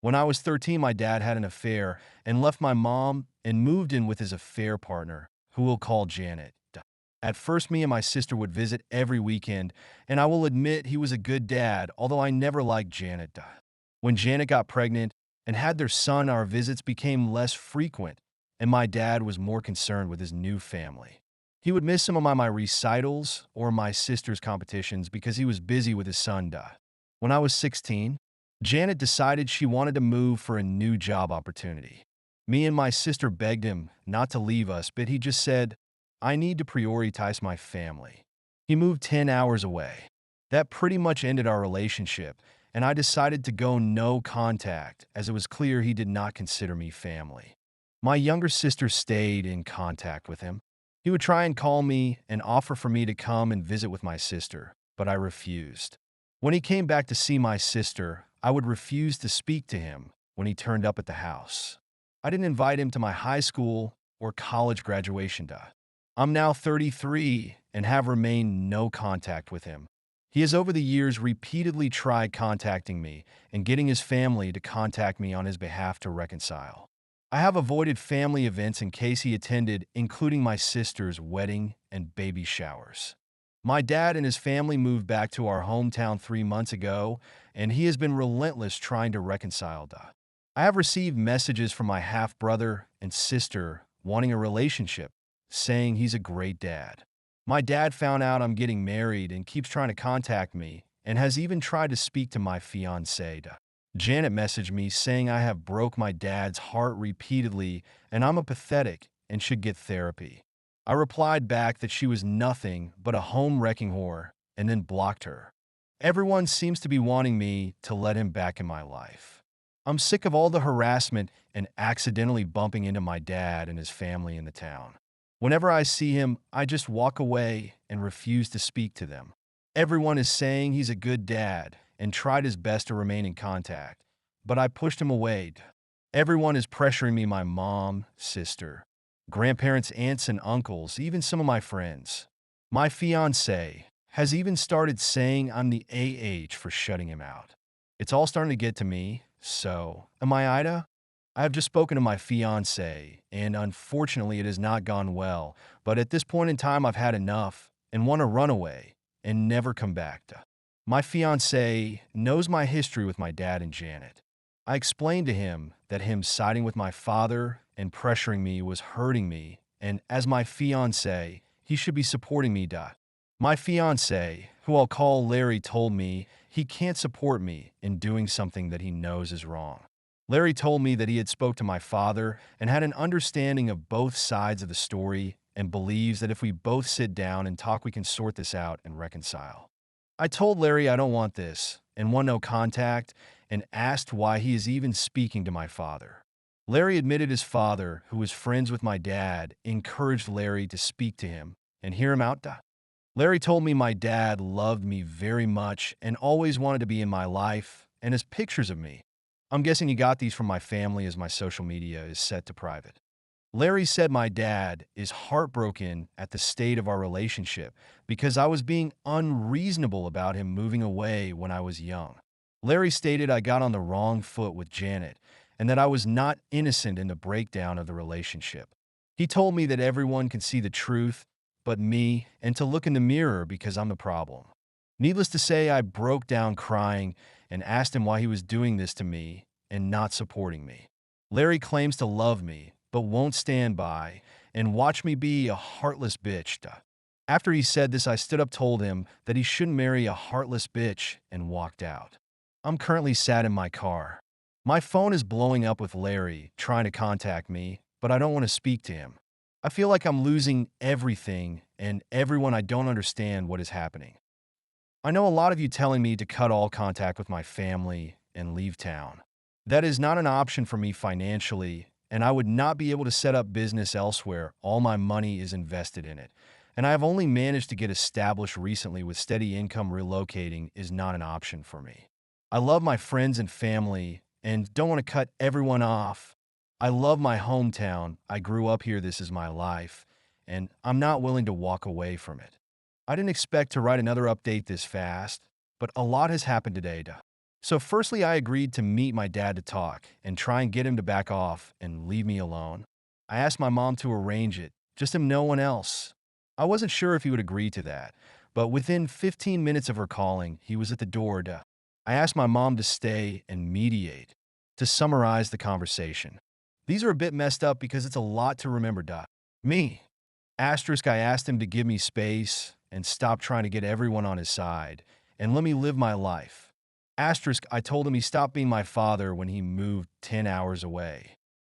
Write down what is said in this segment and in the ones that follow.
When I was 13, my dad had an affair and left my mom and moved in with his affair partner, who we'll call Janet. At first, me and my sister would visit every weekend, and I will admit he was a good dad, although I never liked Janet. When Janet got pregnant and had their son, our visits became less frequent, and my dad was more concerned with his new family. He would miss some of my recitals or my sister's competitions because he was busy with his son. When I was 16, Janet decided she wanted to move for a new job opportunity. Me and my sister begged him not to leave us, but he just said, I need to prioritize my family. He moved 10 hours away. That pretty much ended our relationship, and I decided to go no contact as it was clear he did not consider me family. My younger sister stayed in contact with him. He would try and call me and offer for me to come and visit with my sister, but I refused. When he came back to see my sister, I would refuse to speak to him when he turned up at the house. I didn't invite him to my high school or college graduation day. I'm now 33 and have remained no contact with him. He has over the years repeatedly tried contacting me and getting his family to contact me on his behalf to reconcile. I have avoided family events in case he attended, including my sister's wedding and baby showers. My dad and his family moved back to our hometown 3 months ago, and he has been relentless trying to reconcile. I have received messages from my half-brother and sister wanting a relationship, saying he's a great dad. My dad found out I'm getting married and keeps trying to contact me and has even tried to speak to my fiancée. Janet messaged me saying I have broke my dad's heart repeatedly and I'm a pathetic and should get therapy. I replied back that she was nothing but a home-wrecking whore and then blocked her. Everyone seems to be wanting me to let him back in my life. I'm sick of all the harassment and accidentally bumping into my dad and his family in the town. Whenever I see him, I just walk away and refuse to speak to them. Everyone is saying he's a good dad and tried his best to remain in contact, but I pushed him away. Everyone is pressuring me, my mom, sister, grandparents, aunts, and uncles, even some of my friends. My fiancé has even started saying I'm the AH for shutting him out. It's all starting to get to me, so am I Ida? I have just spoken to my fiancé, and unfortunately it has not gone well, but at this point in time I've had enough and want to run away and never come back. My fiancé knows my history with my dad and Janet. I explained to him that him siding with my father and pressuring me was hurting me, and as my fiancé, he should be supporting me. My fiancé, who I'll call Larry, told me he can't support me in doing something that he knows is wrong. Larry told me that he had spoke to my father and had an understanding of both sides of the story and believes that if we both sit down and talk, we can sort this out and reconcile. I told Larry I don't want this and want no contact and asked why he is even speaking to my father. Larry admitted his father, who was friends with my dad, encouraged Larry to speak to him and hear him out. Larry told me my dad loved me very much and always wanted to be in my life and has pictures of me. I'm guessing he got these from my family as my social media is set to private. Larry said my dad is heartbroken at the state of our relationship because I was being unreasonable about him moving away when I was young. Larry stated I got on the wrong foot with Janet and that I was not innocent in the breakdown of the relationship. He told me that everyone can see the truth but me and to look in the mirror because I'm the problem. Needless to say, I broke down crying and asked him why he was doing this to me and not supporting me. Larry claims to love me, but won't stand by and watch me be a heartless bitch. After he said this, I stood up, told him that he shouldn't marry a heartless bitch, and walked out. I'm currently sat in my car. My phone is blowing up with Larry trying to contact me, but I don't want to speak to him. I feel like I'm losing everything and everyone. I don't understand what is happening. I know a lot of you telling me to cut all contact with my family and leave town. That is not an option for me financially, and I would not be able to set up business elsewhere. All my money is invested in it, and I have only managed to get established recently with steady income. Relocating is not an option for me. I love my friends and family and don't want to cut everyone off. I love my hometown. I grew up here. This is my life, and I'm not willing to walk away from it. I didn't expect to write another update this fast, but a lot has happened today. So, firstly, I agreed to meet my dad to talk and try and get him to back off and leave me alone. I asked my mom to arrange it, just him, no one else. I wasn't sure if he would agree to that, but within 15 minutes of her calling, he was at the door. I asked my mom to stay and mediate. To summarize the conversation, these are a bit messed up because it's a lot to remember. Me. Asterisk, I asked him to give me space and stop trying to get everyone on his side and let me live my life. Asterisk, I told him he stopped being my father when he moved 10 hours away.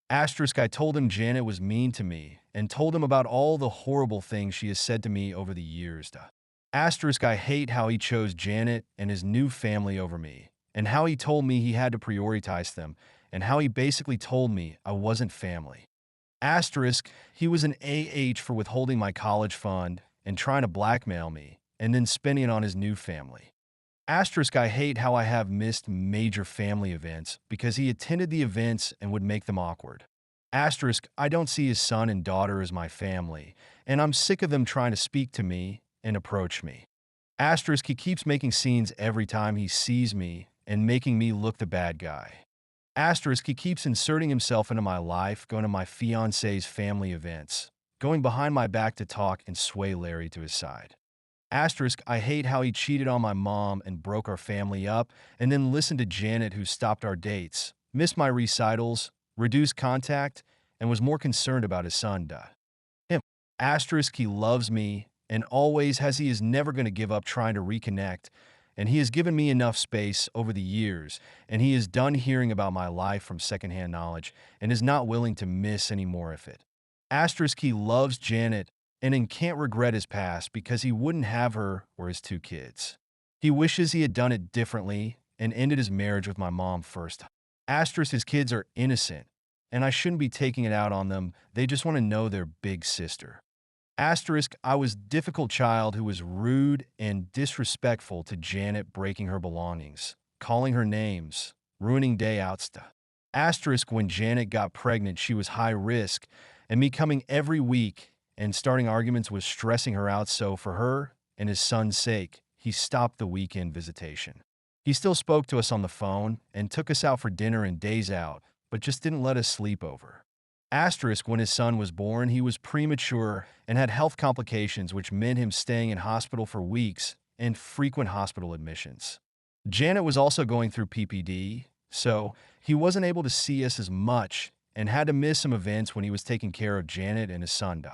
Asterisk, I told him Janet was mean to me and told him about all the horrible things she has said to me over the years. Asterisk, I hate how he chose Janet and his new family over me, and how he told me he had to prioritize them, and how he basically told me I wasn't family. Asterisk, he was an for withholding my college fund and trying to blackmail me, and then spending it on his new family. Asterisk, I hate how I have missed major family events because he attended the events and would make them awkward. Asterisk, I don't see his son and daughter as my family, and I'm sick of them trying to speak to me and approach me. Asterisk, he keeps making scenes every time he sees me and making me look the bad guy. Asterisk, he keeps inserting himself into my life, going to my fiance's family events, going behind my back to talk and sway Larry to his side. Asterisk, I hate how he cheated on my mom and broke our family up, and then listened to Janet, who stopped our dates, missed my recitals, reduced contact, and was more concerned about his son. Him. Asterisk, he loves me, and always has. He is never going to give up trying to reconnect, and he has given me enough space over the years, and he is done hearing about my life from secondhand knowledge, and is not willing to miss any more of it. Asterisk, he loves Janet and can't regret his past because he wouldn't have her or his two kids. He wishes he had done it differently and ended his marriage with my mom first. Asterisk, his kids are innocent, and I shouldn't be taking it out on them. They just want to know their big sister. Asterisk, I was a difficult child who was rude and disrespectful to Janet, breaking her belongings, calling her names, ruining day outs. Asterisk, when Janet got pregnant, she was high risk, and me coming every week and starting arguments was stressing her out, so for her and his son's sake, he stopped the weekend visitation. He still spoke to us on the phone and took us out for dinner and days out, but just didn't let us sleep over. Asterisk, when his son was born, he was premature and had health complications, which meant him staying in hospital for weeks and frequent hospital admissions. Janet was also going through PPD, so he wasn't able to see us as much and had to miss some events when he was taking care of Janet and his son.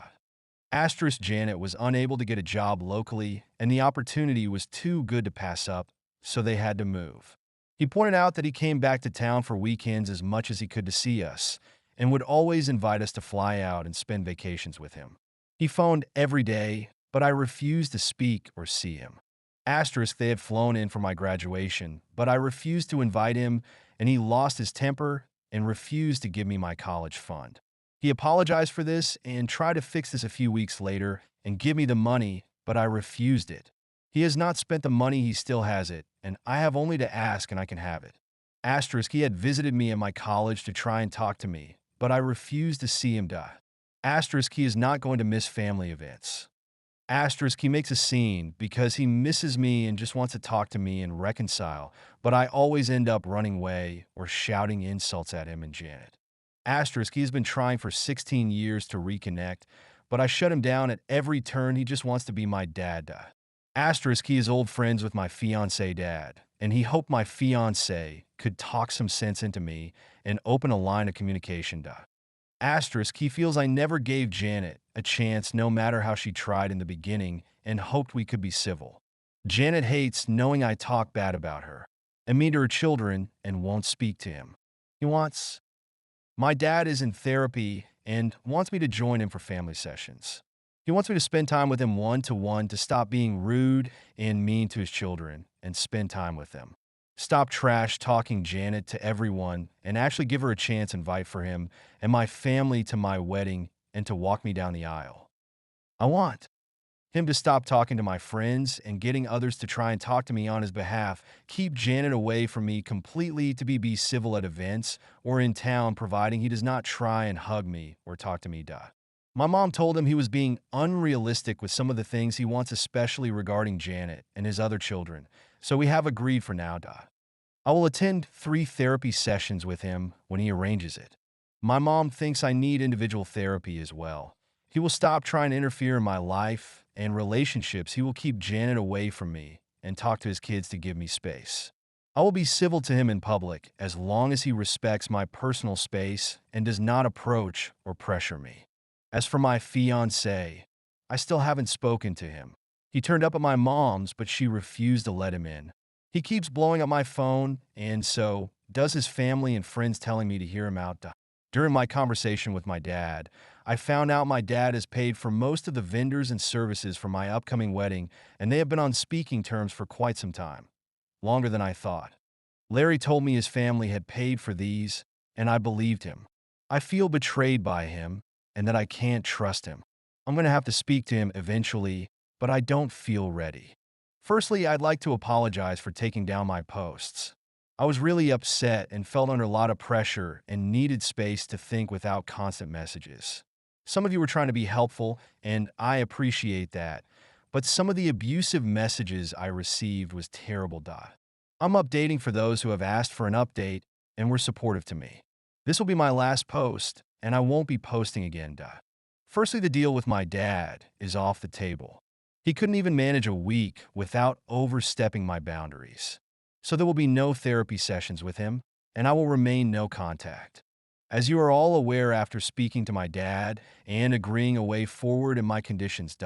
Asterisk, Janet was unable to get a job locally, and the opportunity was too good to pass up, so they had to move. He pointed out that he came back to town for weekends as much as he could to see us, and would always invite us to fly out and spend vacations with him. He phoned every day, but I refused to speak or see him. Asterisk, they had flown in for my graduation, but I refused to invite him, and he lost his temper and refused to give me my college fund. He apologized for this and tried to fix this a few weeks later and give me the money, but I refused it. He has not spent the money, he still has it, and I have only to ask and I can have it. Asterisk, he had visited me at my college to try and talk to me, but I refused to see him. Asterisk, he is not going to miss family events. Asterisk, he makes a scene because he misses me and just wants to talk to me and reconcile, but I always end up running away or shouting insults at him and Janet. Asterisk, he's been trying for 16 years to reconnect, but I shut him down at every turn. He just wants to be my dad. Asterisk, he is old friends with my fiancé dad, and he hoped my fiancé could talk some sense into me and open a line of communication. Asterisk, he feels I never gave Janet a chance no matter how she tried in the beginning and hoped we could be civil. Janet hates knowing I talk bad about her and me to her children and won't speak to him. He wants My dad is in therapy and wants me to join him for family sessions. He wants me to spend time with him one-to-one to stop being rude and mean to his children and spend time with them. Stop trash talking Janet to everyone and actually give her a chance invite for him and my family to my wedding and to walk me down the aisle. I want him to stop talking to my friends and getting others to try and talk to me on his behalf, keep Janet away from me completely, to be civil at events or in town, providing he does not try and hug me or talk to me. My mom told him he was being unrealistic with some of the things he wants, especially regarding Janet and his other children, so we have agreed for now. I will attend 3 therapy sessions with him when he arranges it. My mom thinks I need individual therapy as well. He will stop trying to interfere in my life and relationships. He will keep Janet away from me and talk to his kids to give me space. I will be civil to him in public as long as he respects my personal space and does not approach or pressure me. As for my fiancé, I still haven't spoken to him. He turned up at my mom's, but she refused to let him in. He keeps blowing up my phone, and so does his family and friends telling me to hear him out. During my conversation with my dad, I found out my dad has paid for most of the vendors and services for my upcoming wedding, and they have been on speaking terms for quite some time, longer than I thought. Larry told me his family had paid for these, and I believed him. I feel betrayed by him and that I can't trust him. I'm going to have to speak to him eventually, but I don't feel ready. Firstly, I'd like to apologize for taking down my posts. I was really upset and felt under a lot of pressure and needed space to think without constant messages. Some of you were trying to be helpful, and I appreciate that, but some of the abusive messages I received was terrible. I'm updating for those who have asked for an update and were supportive to me. This will be my last post, and I won't be posting again. Firstly, the deal with my dad is off the table. He couldn't even manage a week without overstepping my boundaries. So there will be no therapy sessions with him, and I will remain no contact. As you are all aware after speaking to my dad and agreeing a way forward in my conditions.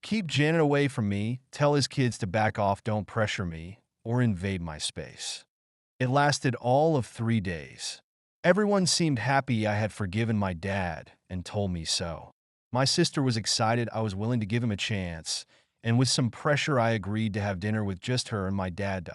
Keep Janet away from me, tell his kids to back off, don't pressure me, or invade my space. It lasted all of 3 days. Everyone seemed happy I had forgiven my dad and told me so. My sister was excited I was willing to give him a chance, and with some pressure I agreed to have dinner with just her and my dad.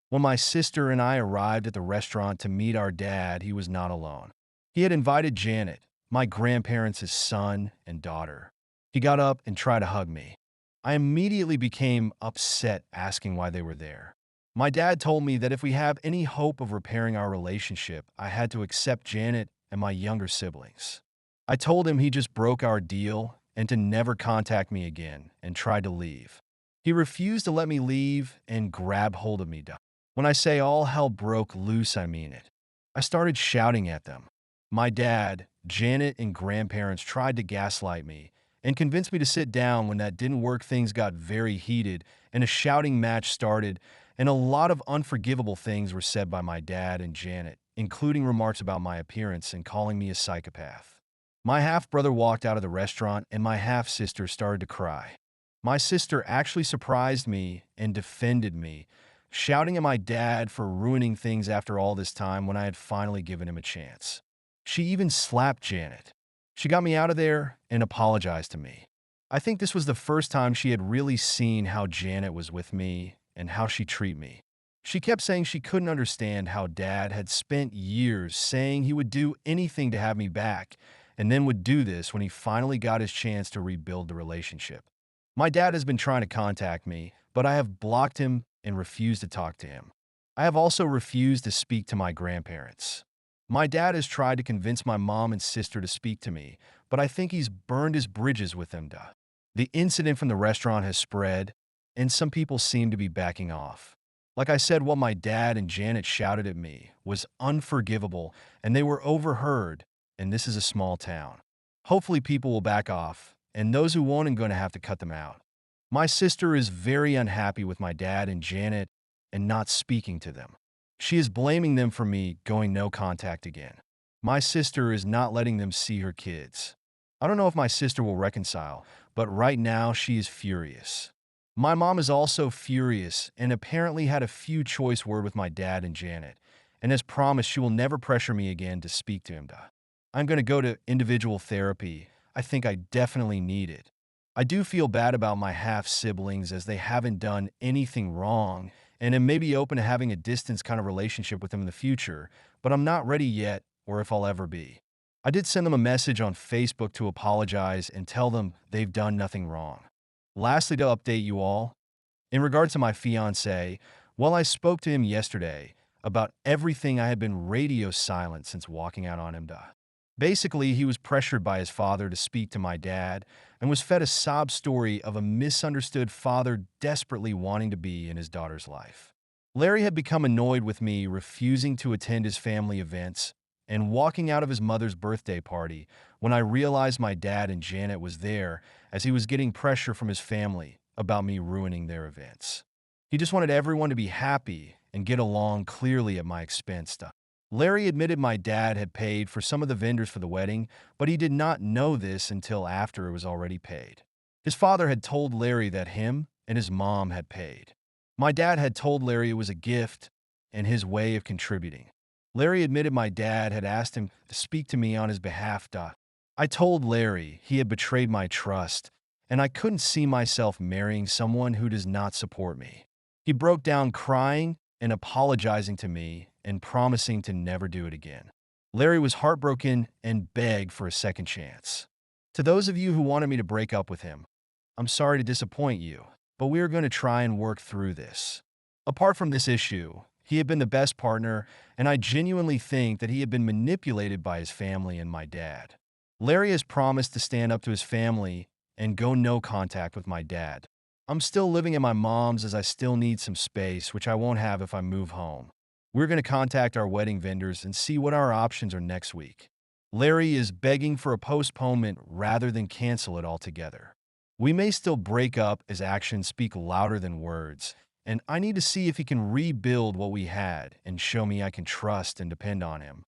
When my sister and I arrived at the restaurant to meet our dad, he was not alone. He had invited Janet, my grandparents' son and daughter. He got up and tried to hug me. I immediately became upset, asking why they were there. My dad told me that if we have any hope of repairing our relationship, I had to accept Janet and my younger siblings. I told him he just broke our deal and to never contact me again and tried to leave. He refused to let me leave and grabbed hold of me. When I say all hell broke loose, I mean it. I started shouting at them. My dad, Janet, and grandparents tried to gaslight me and convinced me to sit down. When that didn't work, things got very heated and a shouting match started, and a lot of unforgivable things were said by my dad and Janet, including remarks about my appearance and calling me a psychopath. My half-brother walked out of the restaurant and my half-sister started to cry. My sister actually surprised me and defended me, shouting at my dad for ruining things after all this time when I had finally given him a chance. She even slapped Janet. She got me out of there and apologized to me. I think this was the first time she had really seen how Janet was with me and how she treated me. She kept saying she couldn't understand how Dad had spent years saying he would do anything to have me back, and then would do this when he finally got his chance to rebuild the relationship. My dad has been trying to contact me, but I have blocked him and refused to talk to him. I have also refused to speak to my grandparents. My dad has tried to convince my mom and sister to speak to me, but I think he's burned his bridges with them. The incident from the restaurant has spread, and some people seem to be backing off. Like I said, what my dad and Janet shouted at me was unforgivable, and they were overheard, and this is a small town. Hopefully people will back off, and those who won't are going to have to cut them out. My sister is very unhappy with my dad and Janet and not speaking to them. She is blaming them for me going no contact again. My sister is not letting them see her kids. I don't know if my sister will reconcile, but right now she is furious. My mom is also furious and apparently had a few choice words with my dad and Janet, and has promised she will never pressure me again to speak to him. I'm going to go to individual therapy. I think I definitely need it. I do feel bad about my half-siblings as they haven't done anything wrong, and am maybe open to having a distance kind of relationship with them in the future, but I'm not ready yet, or if I'll ever be. I did send them a message on Facebook to apologize and tell them they've done nothing wrong. Lastly, to update you all, in regards to my fiancé, well, I spoke to him yesterday about everything. I had been radio silent since walking out on him. Basically, he was pressured by his father to speak to my dad and was fed a sob story of a misunderstood father desperately wanting to be in his daughter's life. Larry had become annoyed with me refusing to attend his family events and walking out of his mother's birthday party when I realized my dad and Janet was there as he was getting pressure from his family about me ruining their events. He just wanted everyone to be happy and get along clearly at my expense. Larry admitted my dad had paid for some of the vendors for the wedding, but he did not know this until after it was already paid. His father had told Larry that him and his mom had paid. My dad had told Larry it was a gift and his way of contributing. Larry admitted my dad had asked him to speak to me on his behalf. I told Larry he had betrayed my trust, and I couldn't see myself marrying someone who does not support me. He broke down crying and apologizing to me and promising to never do it again. Larry was heartbroken and begged for a second chance. To those of you who wanted me to break up with him, I'm sorry to disappoint you, but we are going to try and work through this. Apart from this issue, he had been the best partner, and I genuinely think that he had been manipulated by his family and my dad. Larry has promised to stand up to his family and go no contact with my dad. I'm still living at my mom's as I still need some space, which I won't have if I move home. We're going to contact our wedding vendors and see what our options are next week. Larry is begging for a postponement rather than cancel it altogether. We may still break up as actions speak louder than words, and I need to see if he can rebuild what we had and show me I can trust and depend on him.